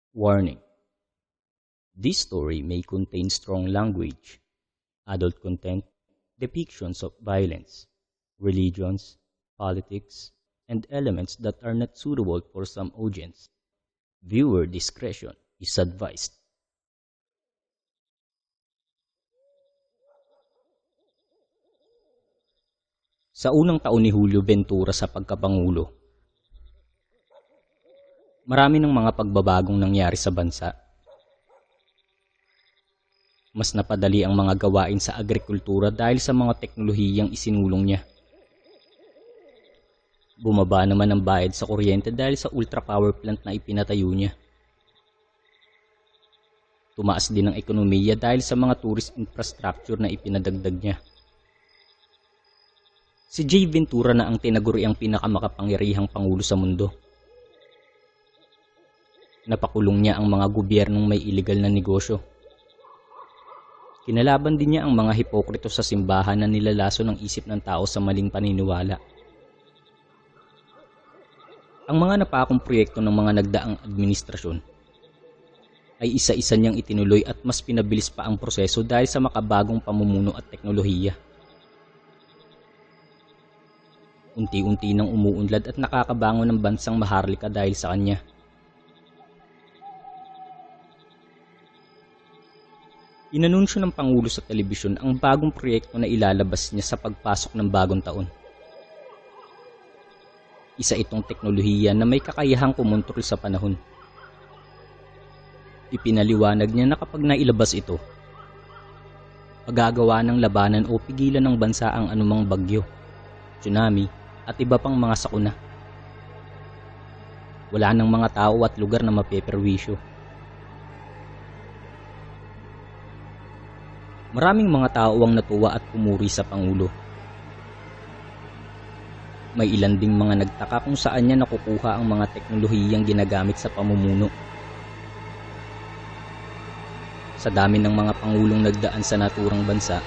Warning: this story may contain strong language, adult content, depictions of violence, religions, politics, and elements that are not suitable for some audience. Viewer discretion is advised. Sa unang taon ni Julio Ventura sa pagkapangulo, marami ng mga pagbabagong nangyari sa bansa. Mas napadali ang mga gawain sa agrikultura dahil sa mga teknolohiyang isinulong niya. Bumaba naman ang bayad sa kuryente dahil sa ultra power plant na ipinatayo niya. Tumaas din ang ekonomiya dahil sa mga tourist infrastructure na ipinadagdag niya. Si J. Ventura na ang tinaguri ang pinakamakapangyarihang pangulo sa mundo. Napakulong niya ang mga gobyernong may illegal na negosyo. Kinalaban din niya ang mga hipokrito sa simbahan na nilalaso ng isip ng tao sa maling paniniwala. Ang mga napakong proyekto ng mga nagdaang administrasyon ay isa-isa niyang itinuloy at mas pinabilis pa ang proseso dahil sa makabagong pamumuno at teknolohiya. Unti-unti nang umuunlad at nakakabangon ng bansang maharlika dahil sa kanya. Inanunsyo ng Pangulo sa telebisyon ang bagong proyekto na ilalabas niya sa pagpasok ng bagong taon. Isa itong teknolohiya na may kakayahang kumontrol sa panahon. Ipinaliwanag niya na kapag nailabas ito, magagawa ng labanan o pigilan ng bansa ang anumang bagyo, tsunami, at iba pang mga sakuna. Wala nang mga tao at lugar na mapeperwisyo. Maraming mga tao ang natuwa at pumuri sa Pangulo. May ilan ding mga nagtaka kung saan niya nakukuha ang mga teknolohiyang ginagamit sa pamumuno. Sa dami ng mga pangulong nagdaan sa naturang bansa,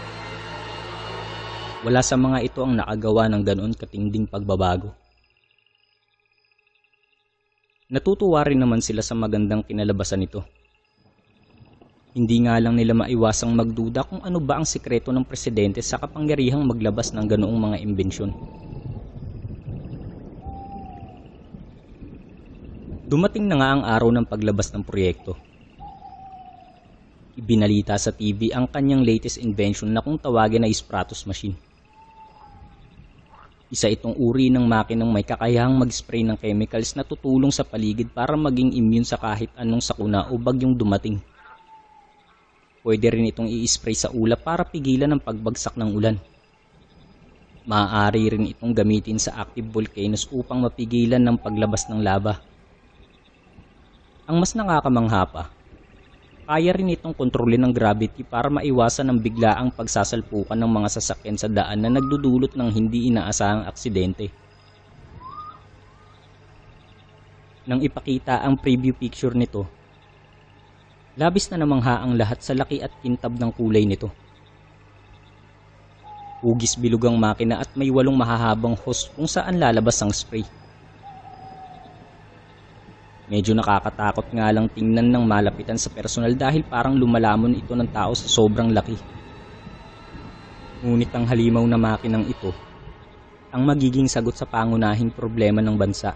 wala sa mga ito ang nakagawa ng ganoon katinding pagbabago. Natutuwa rin naman sila sa magandang kinalabasan nito. Hindi nga lang nila maiwasang magduda kung ano ba ang sikreto ng presidente sa kapangyarihang maglabas ng ganoong mga imbensyon. Dumating na nga ang araw ng paglabas ng proyekto. Ibinalita sa TV ang kanyang latest invention na kung tawagin ay Spratos machine. Isa itong uri ng makinang may kakayahang mag-spray ng chemicals na tutulong sa paligid para maging immune sa kahit anong sakuna o bagyong dumating. Pwede rin itong i-spray sa ulap para pigilan ang pagbagsak ng ulan. Maaari rin itong gamitin sa active volcanoes upang mapigilan ng paglabas ng lava. Ang mas nakakamangha pa, kaya rin itong kontrolin ng gravity para maiwasan ang biglaang pagsasalpukan ng mga sasakyan sa daan na nagdudulot ng hindi inaasahang aksidente. Nang ipakita ang preview picture nito, labis na namangha ang lahat sa laki at kintab ng kulay nito. Hugis bilog ang makina at may 8 mahahabang hose kung saan lalabas ang spray. Medyo nakakatakot nga lang tingnan ng malapitan sa personal dahil parang lumalamon ito ng tao sa sobrang laki. Ngunit ang halimaw na makinang ito ang magiging sagot sa pangunahing problema ng bansa: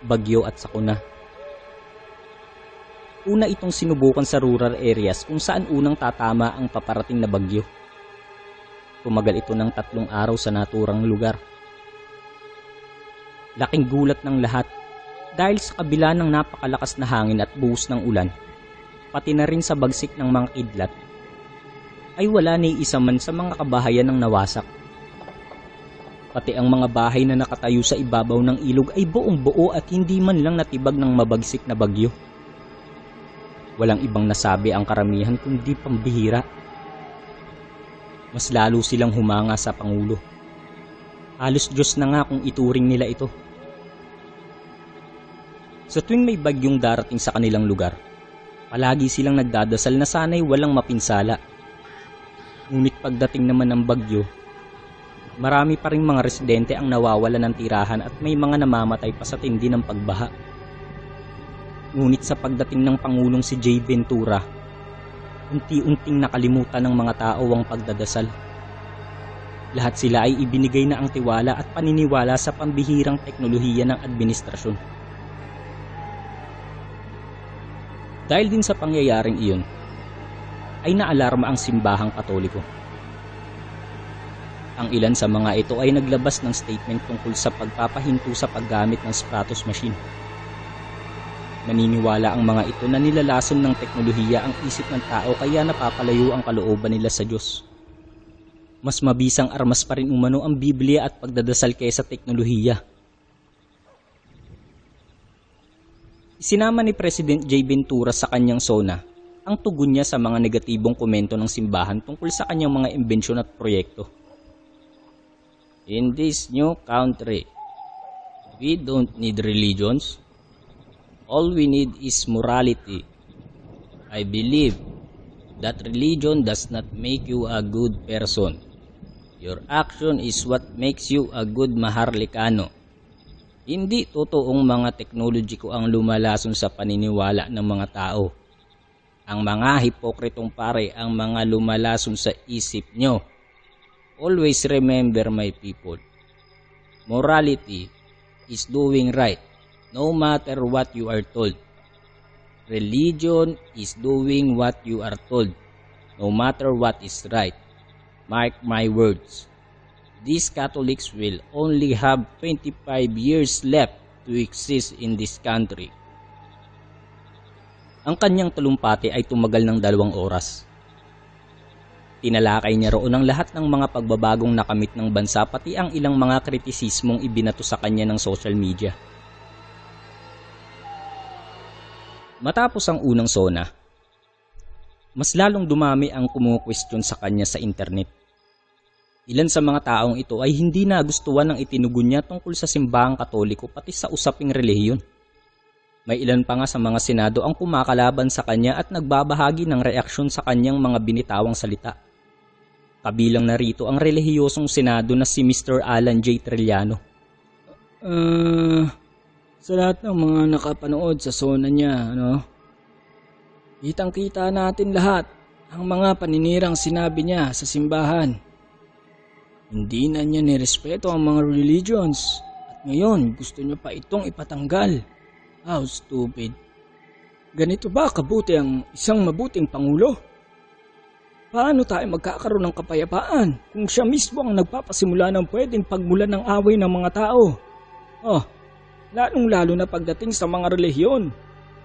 bagyo at sakuna. Una itong sinubukan sa rural areas kung saan unang tatama ang paparating na bagyo. Tumagal ito ng 3 araw sa naturang lugar. Laking gulat ng lahat dahil sa kabila ng napakalakas na hangin at buhos ng ulan, pati na rin sa bagsik ng mga kidlat, ay wala ni isa man sa mga kabahayan ang nawasak. Pati ang mga bahay na nakatayo sa ibabaw ng ilog ay buong buo at hindi man lang natibag ng mabagsik na bagyo. Walang ibang nasabi ang karamihan kundi pambihira. Mas lalo silang humanga sa Pangulo. Halos Diyos na nga kung ituring nila ito. Sa tuwing may bagyong darating sa kanilang lugar, palagi silang nagdadasal na sana'y walang mapinsala. Ngunit pagdating naman ng bagyo, marami pa ring mga residente ang nawawala ng tirahan at may mga namamatay pa sa tindi ng pagbaha. Ngunit sa pagdating ng Pangulong si J. Ventura, unti-unting nakalimutan ng mga tao ang pagdadasal. Lahat sila ay ibinigay na ang tiwala at paniniwala sa pambihirang teknolohiya ng administrasyon. Dahil din sa pangyayaring iyon, ay naalarma ang simbahang Katoliko. Ang ilan sa mga ito ay naglabas ng statement tungkol sa pagpapahinto sa paggamit ng Stratos machine. Naniniwala ang mga ito na nilalason ng teknolohiya ang isip ng tao kaya napapalayo ang kalooban nila sa Diyos. Mas mabisang armas pa rin umano ang Biblia at pagdadasal kaysa teknolohiya. Isinama ni President J. Ventura sa kanyang SONA ang tugon niya sa mga negatibong komento ng simbahan tungkol sa kanyang mga imbensyon at proyekto. In this new country, we don't need religions. All we need is morality. I believe that religion does not make you a good person. Your action is what makes you a good Maharlikano. Hindi totoong mga teknolohiko ang lumalason sa paniniwala ng mga tao. Ang mga hipokritong pare ang mga lumalason sa isip nyo. Always remember, my people, morality is doing right no matter what you are told. Religion is doing what you are told no matter what is right. Mark my words. These Catholics will only have 25 years left to exist in this country. Ang kanyang talumpati ay tumagal ng 2 oras. Tinalakay niya roon ang lahat ng mga pagbabagong nakamit ng bansa pati ang ilang mga kritisismong ibinato sa kanya ng social media. Matapos ang unang SONA, mas lalong dumami ang kumukwestiyon sa kanya sa internet. Ilan sa mga taong ito ay hindi nagustuhan ng itinugon niya tungkol sa simbahang Katoliko pati sa usaping relihiyon. May ilan pa nga sa mga senado ang kumakalaban sa kanya at nagbabahagi ng reaksyon sa kanyang mga binitawang salita. Kabilang na rito ang relihiyosong senado na si Mr. Alan J. Trillano. Sa lahat ng mga nakapanood sa SONA niya, kitang-kita natin lahat ang mga paninirang sinabi niya sa simbahan. Hindi na niya nirespeto ang mga religions at ngayon gusto niya pa itong ipatanggal. How stupid. Ganito ba kabuti ang isang mabuting pangulo? Paano tayo magkakaroon ng kapayapaan kung siya mismo ang nagpapasimula ng pwedeng pagmulan ng away ng mga tao? Lalong-lalo na pagdating sa mga relihiyon.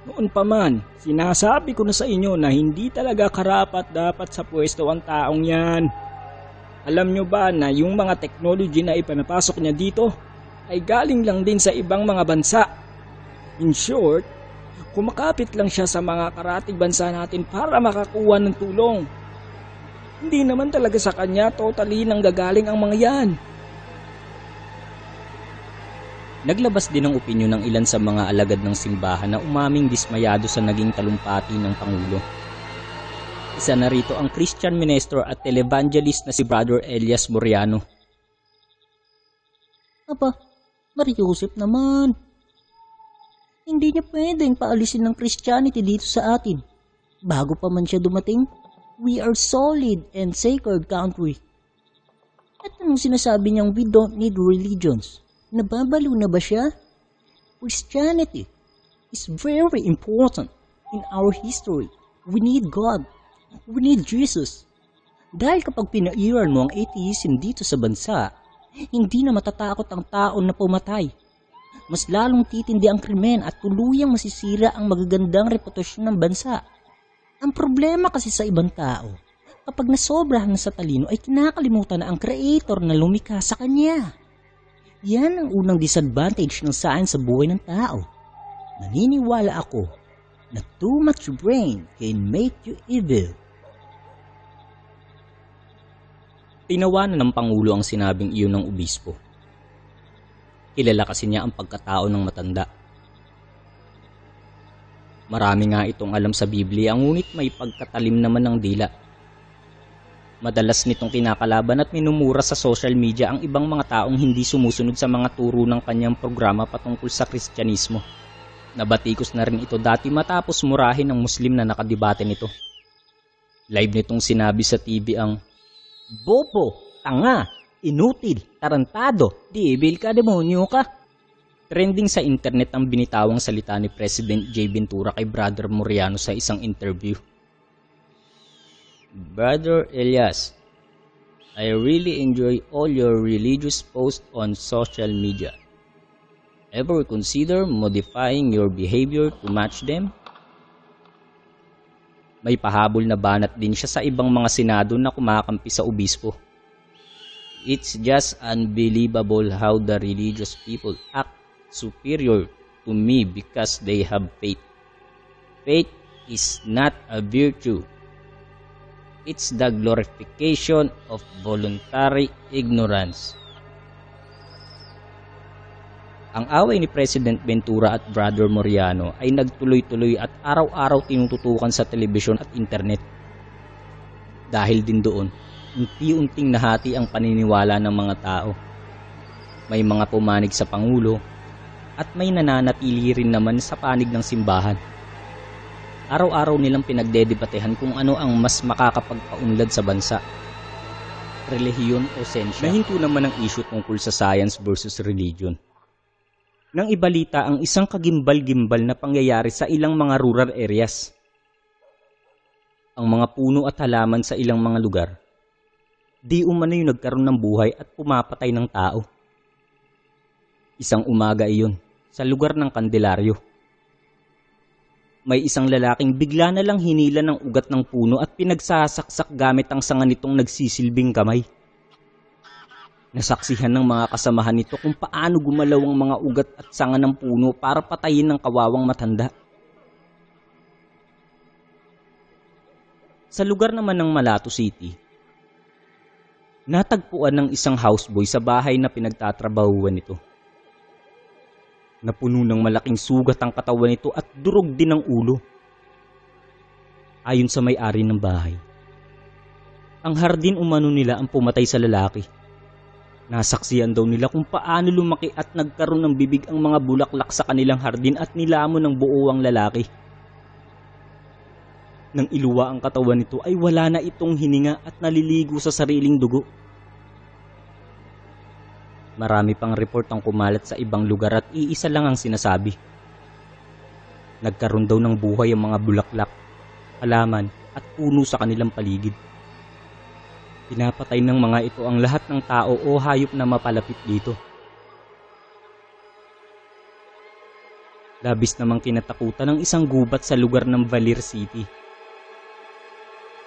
Noon pa man, sinasabi ko na sa inyo na hindi talaga karapat-dapat sa pwesto ang taong yan. Alam nyo ba na yung mga technology na ipanapasok niya dito ay galing lang din sa ibang mga bansa? In short, kumakapit lang siya sa mga karatig bansa natin para makakuha ng tulong. Hindi naman talaga sa kanya totally nang gagaling ang mga yan. Naglabas din ng opinyon ng ilan sa mga alagad ng simbahan na umaming dismayado sa naging talumpati ng Pangulo. Isa na rito ang Christian minister at televangelist na si Brother Elias Moriano. Mariusip naman. Hindi niya pwedeng paalisin ng Christianity dito sa atin. Bago pa man siya dumating, we are solid and sacred country. At anong sinasabi niyang we don't need religions? Nababalo na ba siya? Christianity is very important in our history. We need God. We need Jesus. Dahil kapag pinairan mo ang atheism dito sa bansa, hindi na matatakot ang tao na pumatay. Mas lalong titindi ang krimen at tuluyang masisira ang magagandang reputasyon ng bansa. Ang problema kasi sa ibang tao, kapag nasobrahan na sa talino ay kinakalimutan na ang creator na lumikha sa kanya. Yan ang unang disadvantage ng science sa buhay ng tao. Naniniwala ako na too much brain can make you evil. Tinawanan ng Pangulo ang sinabing iyon ng obispo. Kilala kasi niya ang pagkatao ng matanda. Marami nga itong alam sa Biblia, ngunit may pagkatalim naman ng dila. Madalas nitong kinakalaban at minumura sa social media ang ibang mga taong hindi sumusunod sa mga turo ng kanyang programa patungkol sa Kristyanismo. Nabatikos na rin ito dati matapos murahin ng Muslim na nakadibate nito. Live nitong sinabi sa TV ang bobo, tanga, inutil, tarantado, debil ka, demonyo ka. Trending sa internet ang binitawang salita ni President J. Ventura kay Brother Moriano sa isang interview. Brother Elias, I really enjoy all your religious posts on social media. Ever consider modifying your behavior to match them? May pahabol na banat din siya sa ibang mga senado na kumakampi sa obispo. It's just unbelievable how the religious people act superior to me because they have faith. Faith is not a virtue. It's the glorification of voluntary ignorance. Ang away ni President Ventura at Brother Moriano ay nagtuloy-tuloy at araw-araw tinututukan sa telebisyon at internet. Dahil din doon, unti-unting nahati ang paniniwala ng mga tao. May mga pumanig sa Pangulo at may nananatili rin naman sa panig ng simbahan. Araw-araw nilang pinagdedebatehan kung ano ang mas makakapagpaunlad sa bansa. Relihiyon o sensya. Nahinto naman ang issue tungkol sa science versus religion. Nang ibalita ang isang kagimbal-gimbal na pangyayari sa ilang mga rural areas. Ang mga puno at halaman sa ilang mga lugar, di umano'y nagkaroon ng buhay at pumapatay ng tao. Isang umaga iyon, sa lugar ng Candelario. May isang lalaking bigla na lang hinila ng ugat ng puno at pinagsasaksak gamit ang sanga nitong nagsisilbing kamay. Nasaksihan ng mga kasamahan nito kung paano gumalaw ang mga ugat at sanga ng puno para patayin ng kawawang matanda. Sa lugar naman ng Malato City, natagpuan ng isang houseboy sa bahay na pinagtatrabahuan nito. Napuno ng malaking sugat ang katawan nito at durog din ang ulo. Ayon sa may-ari ng bahay, ang hardin umano nila ang pumatay sa lalaki. Nasaksiyan daw nila kung paano lumaki at nagkaroon ng bibig ang mga bulaklak sa kanilang hardin at nilamon ng buo ang lalaki. Nang iluwa ang katawan nito ay wala na itong hininga at naliligo sa sariling dugo. Marami pang report ang kumalat sa ibang lugar at iisa lang ang sinasabi. Nagkaroon daw ng buhay ang mga bulaklak, halaman at puno sa kanilang paligid. Pinapatay ng mga ito ang lahat ng tao o hayop na mapalapit dito. Labis namang kinatakutan ng isang gubat sa lugar ng Valir City.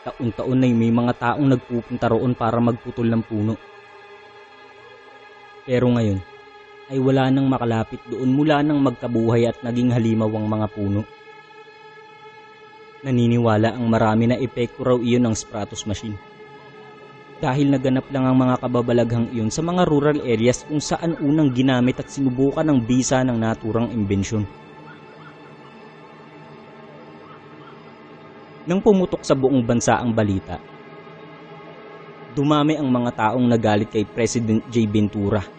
Taon-taon ay may mga taong nagpupunta roon para magputol ng puno. Pero ngayon ay wala nang makalapit doon mula nang magkabuhay at naging halimaw ang mga puno. Naniniwala ang marami na epekto raw iyon ng Spratos machine. Dahil naganap lang ang mga kababalaghang iyon sa mga rural areas kung saan unang ginamit at sinubukan ng bisa ng naturang imbensyon. Nang pumutok sa buong bansa ang balita, dumami ang mga taong nagalit kay President J. Ventura.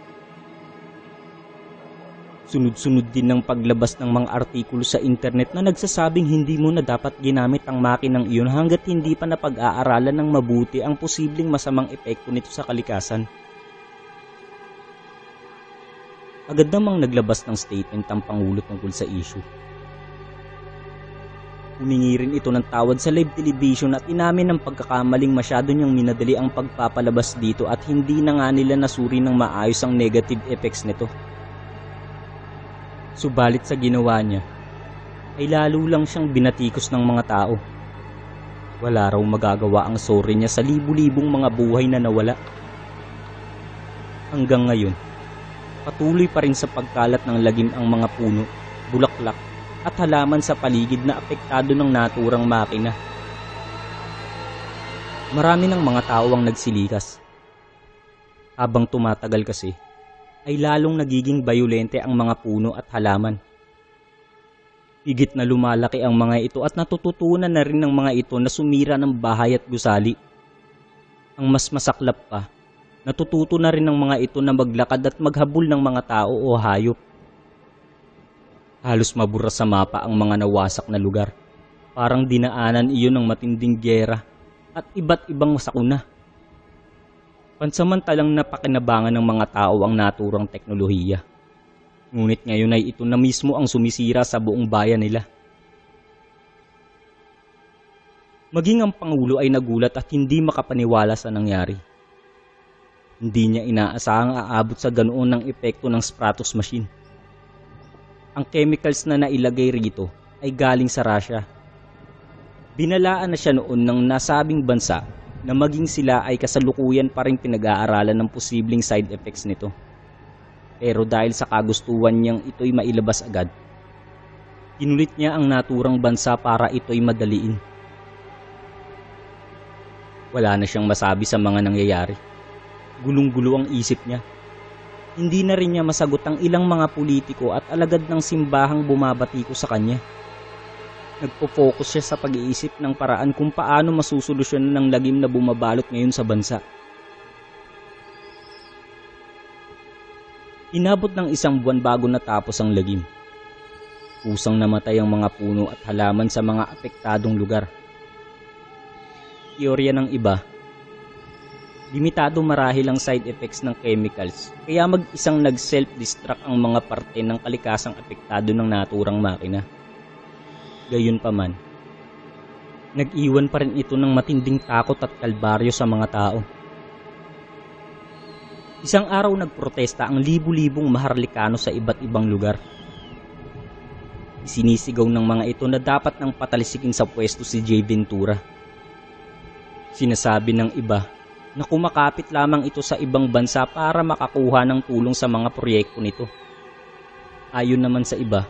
Sunod-sunod din ng paglabas ng mga artikulo sa internet na nagsasabing hindi mo na dapat ginamit ang makinang iyon hanggat hindi pa napag-aaralan ng mabuti ang posibleng masamang epekto nito sa kalikasan. Agad namang naglabas ng statement ang Pangulo tungkol sa issue. Humingi rin ito ng tawad sa live television at inamin ng pagkakamaling masyado niyang minadali ang pagpapalabas dito at hindi na nga nila nasuri ng maayos ang negative effects nito. Subalit sa ginawa niya, ay lalo lang siyang binatikos ng mga tao. Wala raw magagawa ang sorry niya sa libu-libong mga buhay na nawala. Hanggang ngayon, patuloy pa rin sa pagkalat ng lagim ang mga puno, bulaklak at halaman sa paligid na apektado ng naturang makina. Marami ng mga tao ang nagsilikas. Habang tumatagal kasi, ay lalong nagiging bayolente ang mga puno at halaman. Higit na lumalaki ang mga ito at natututunan na rin ng mga ito na sumira ng bahay at gusali. Ang mas masaklap pa, natututo na rin ng mga ito na maglakad at maghabol ng mga tao o hayop. Halos mabura sa mapa ang mga nawasak na lugar. Parang dinaanan iyon ng matinding giyera at iba't ibang sakuna. Pansamantalang napakinabangan ng mga tao ang naturang teknolohiya. Ngunit ngayon ay ito na mismo ang sumisira sa buong bayan nila. Maging ang Pangulo ay nagulat at hindi makapaniwala sa nangyari. Hindi niya inaasahang aabot sa ganoon ng epekto ng Stratos machine. Ang chemicals na nailagay rito ay galing sa Russia. Binalaan na siya noon ng nasabing bansa na maging sila ay kasalukuyan pa rin pinag-aaralan ng posibleng side effects nito. Pero dahil sa kagustuhan niyang ito'y mailabas agad, inulit niya ang naturang bansa para ito'y madaliin. Wala na siyang masabi sa mga nangyayari. Gulong-gulo ang isip niya. Hindi na rin niya masagot ang ilang mga politiko at alagad ng simbahang bumabatiko sa kanya. Nagpo-focus siya sa pag-iisip ng paraan kung paano masusolusyonan ng lagim na bumabalot ngayon sa bansa. Inabot ng 1 buwan bago natapos ang lagim. Kusang namatay ang mga puno at halaman sa mga apektadong lugar. Teorya ng iba, limitado marahil ang side effects ng chemicals, kaya mag-isang nag-self-destruct ang mga parte ng kalikasang apektado ng naturang makina. Gayunpaman, nag-iwan pa rin ito ng matinding takot at kalbaryo sa mga tao. Isang araw nagprotesta ang libu-libong Maharlikano sa iba't ibang lugar. Isinisigaw ng mga ito na dapat nang patalisikin sa pwesto si Jay Ventura. Sinasabi ng iba na kumakapit lamang ito sa ibang bansa para makakuha ng tulong sa mga proyekto nito. Ayon naman sa iba,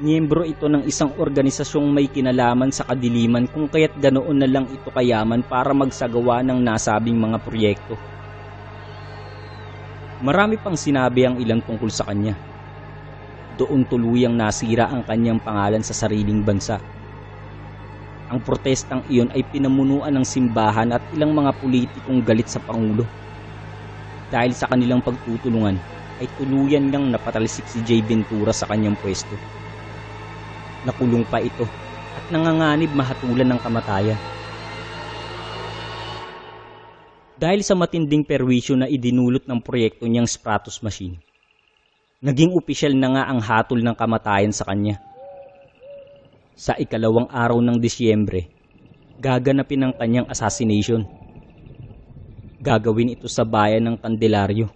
miyembro ito ng isang organisasyong may kinalaman sa kadiliman kung kaya't ganoon na lang ito kayaman para magsagawa ng nasabing mga proyekto. Marami pang sinabi ang ilan tungkol sa kanya. Doon tuluyang nasira ang kanyang pangalan sa sariling bansa. Ang protestang iyon ay pinamunuan ng simbahan at ilang mga politikong galit sa Pangulo. Dahil sa kanilang pagtutulungan, ay tuluyan niyang napatalisik si Jay Ventura sa kanyang pwesto. Nakulong pa ito at nanganganib mahatulan ng kamatayan. Dahil sa matinding perwisyo na idinulot ng proyekto niyang Stratos machine, naging opisyal na nga ang hatol ng kamatayan sa kanya. Sa 2 araw ng Disyembre, gaganapin ang kanyang assassination. Gagawin ito sa bayan ng Candelario,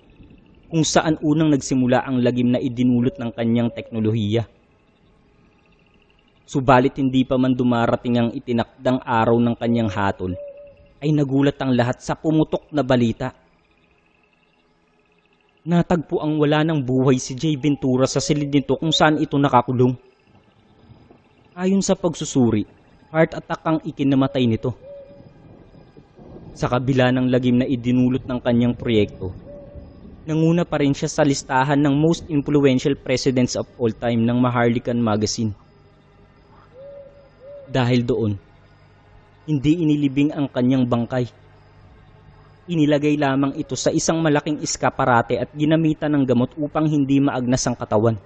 kung saan unang nagsimula ang lagim na idinulot ng kanyang teknolohiya. Subalit hindi pa man dumarating ang itinakdang araw ng kanyang hatol, ay nagulat ang lahat sa pumutok na balita. Natagpo ang wala ng buhay si Jay Ventura sa silid nito kung saan ito nakakulong. Ayon sa pagsusuri, heart attack ang ikinamatay nito. Sa kabila ng lagim na idinulot ng kanyang proyekto, nanguna pa rin siya sa listahan ng most influential presidents of all time ng Maharlikan magazine. Dahil doon, hindi inilibing ang kanyang bangkay. Inilagay lamang ito sa isang malaking eskaparate at ginamitan ng gamot upang hindi maagnas ang katawan.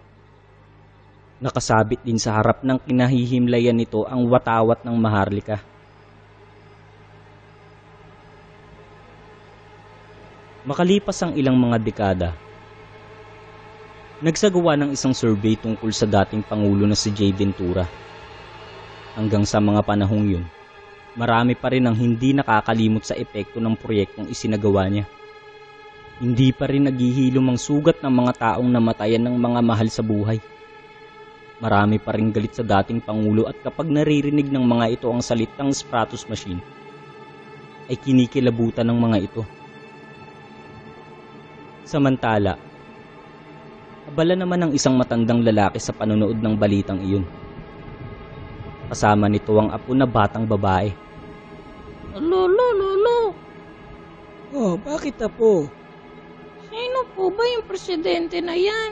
Nakasabit din sa harap ng kinahihimlayan nito ang watawat ng Maharlika. Makalipas ang ilang mga dekada, nagsagawa ng isang survey tungkol sa dating Pangulo na si Jay Ventura. Hanggang sa mga panahong yun, marami pa rin ang hindi nakakalimot sa epekto ng proyektong isinagawa niya. Hindi pa rin naghihilom ang sugat ng mga taong namatayan ng mga mahal sa buhay. Marami pa rin galit sa dating Pangulo at kapag naririnig ng mga ito ang salitang Stratos machine, ay kinikilabutan ng mga ito. Samantala, abala naman ang isang matandang lalaki sa panonood ng balitang iyon. Kasama nito ang apo na batang babae. Lolo. Oh, bakit apo? Sino po ba yung presidente na yan?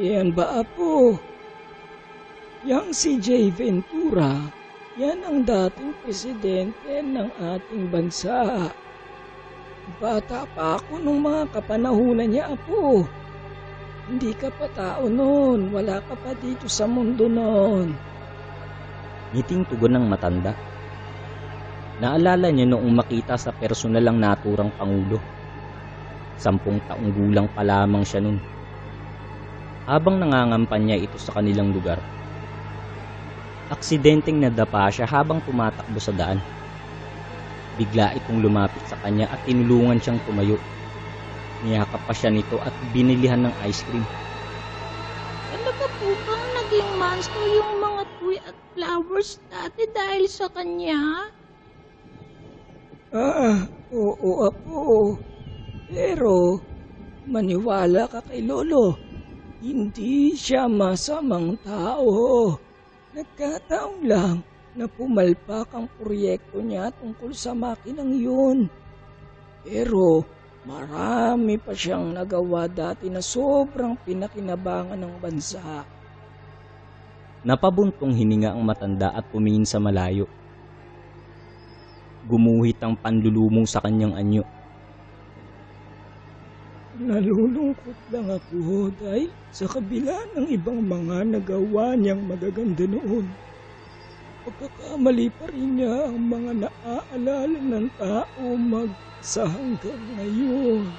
Yan ba apo? Yang si Jay Ventura, yan ang dating presidente ng ating bansa. Bata pa ako nung mga kapanahunan niya apo. Hindi ka pa tao noon. Wala ka pa dito sa mundo noon. Ngiting tugon ng matanda. Naalala niya noong makita sa personal ang naturang pangulo. 10 taong gulang pa lamang siya nun. Habang nangangampanya ito sa kanilang lugar, aksidenteng nadapa siya habang tumatakbo sa daan. Bigla itong lumapit sa kanya at tinulungan siyang tumayo. Niyakap pa siya nito at binilihan ng ice cream. Talaga po bang naging monster yung mga tree at flowers dati dahil sa kanya? Oo, apo. Pero, maniwala ka kay Lolo. Hindi siya masamang tao. Nagkataon lang na pumalpak ang proyekto niya tungkol sa makinang yun. Pero, marami pa siyang nagawa dati na sobrang pinakinabangan ng bansa. Napabuntong hininga ang matanda at tumingin sa malayo. Gumuhit ang panlulumong sa kanyang anyo. Nalulungkot lang ako dahil sa kabila ng ibang mga nagawa niyang magaganda noon, pagkakamali pa rin niya ang mga naaalala ng tao sa hanggang ngayon.